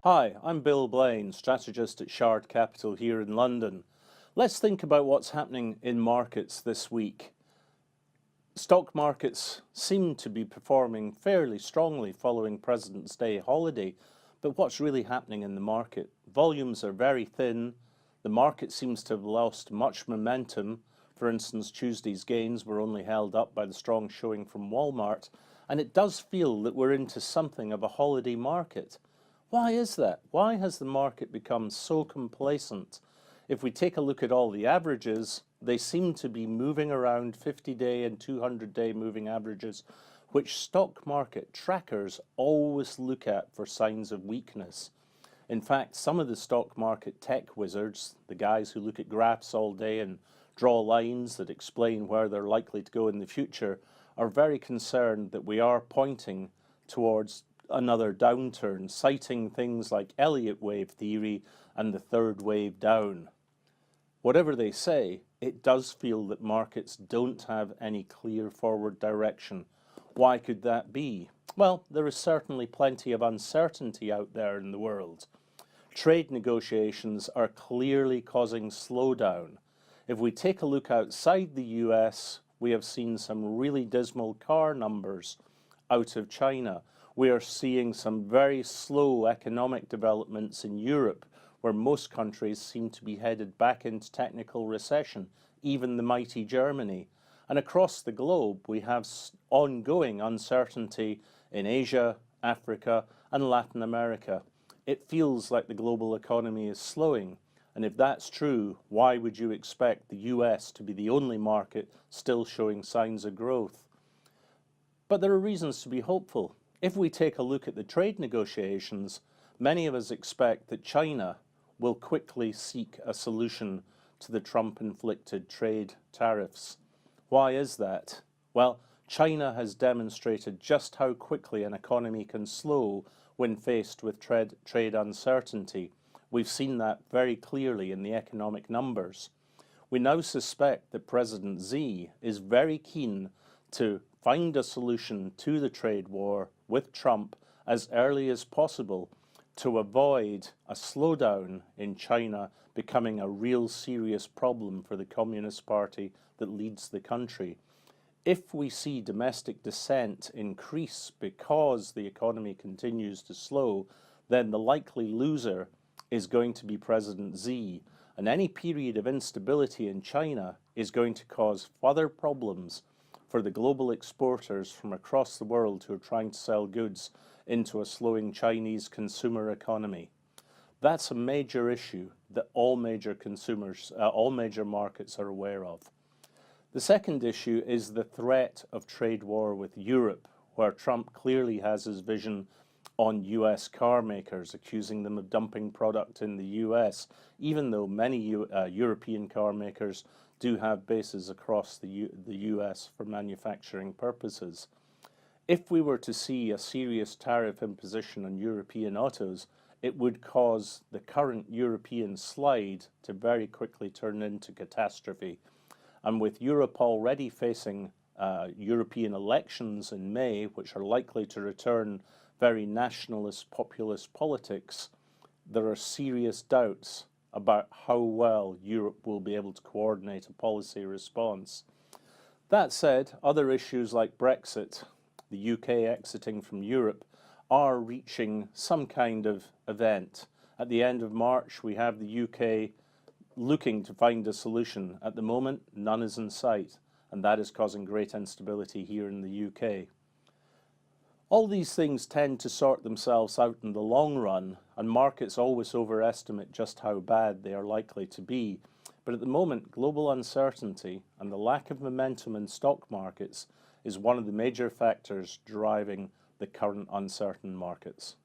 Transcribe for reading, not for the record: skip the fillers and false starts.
Hi, I'm Bill Blaine, strategist at Shard Capital here in London. Let's think about what's happening in markets this week. Stock markets seem to be performing fairly strongly following President's Day holiday, but what's really happening in the market? Volumes are very thin. The market seems to have lost much momentum. For instance, Tuesday's gains were only held up by the strong showing from Walmart, and it does feel that we're into something of a holiday market. Why is that? Why has the market become so complacent? If we take a look at all the averages, they seem to be moving around 50-day and 200-day moving averages, which stock market trackers always look at for signs of weakness. In fact, some of the stock market tech wizards, the guys who look at graphs all day and draw lines that explain where they're likely to go in the future, are very concerned that we are pointing towards another downturn, citing things like Elliott wave theory and the third wave down. Whatever they say, it does feel that markets don't have any clear forward direction. Why could that be? Well, there is certainly plenty of uncertainty out there in the world. Trade negotiations are clearly causing slowdown. If we take a look outside the US, we have seen some really dismal car numbers out of China. We are seeing some very slow economic developments in Europe, where most countries seem to be headed back into technical recession, even the mighty Germany. And across the globe, we have ongoing uncertainty in Asia, Africa, and Latin America. It feels like the global economy is slowing. And if that's true, why would you expect the US to be the only market still showing signs of growth? But there are reasons to be hopeful. If we take a look at the trade negotiations, many of us expect that China will quickly seek a solution to the Trump-inflicted trade tariffs. Why is that? Well, China has demonstrated just how quickly an economy can slow when faced with trade uncertainty. We've seen that very clearly in the economic numbers. We now suspect that President Xi is very keen to find a solution to the trade war with Trump as early as possible to avoid a slowdown in China becoming a real serious problem for the Communist Party that leads the country. If we see domestic dissent increase because the economy continues to slow, then the likely loser is going to be President Xi, and any period of instability in China is going to cause further problems for the global exporters from across the world who are trying to sell goods into a slowing Chinese consumer economy. That's a major issue that all major markets are aware of. The second issue is the threat of trade war with Europe, where Trump clearly has his vision on US car makers, accusing them of dumping product in the US, even though many European car makers do have bases across the US for manufacturing purposes. If we were to see a serious tariff imposition on European autos, it would cause the current European slide to very quickly turn into catastrophe. And with Europe already facing European elections in May, which are likely to return very nationalist, populist politics, there are serious doubts about how well Europe will be able to coordinate a policy response. That said, other issues like Brexit, the UK exiting from Europe, are reaching some kind of event. At the end of March, we have the UK looking to find a solution. At the moment, none is in sight, and that is causing great instability here in the UK. All these things tend to sort themselves out in the long run, and markets always overestimate just how bad they are likely to be. But at the moment, global uncertainty and the lack of momentum in stock markets is one of the major factors driving the current uncertain markets.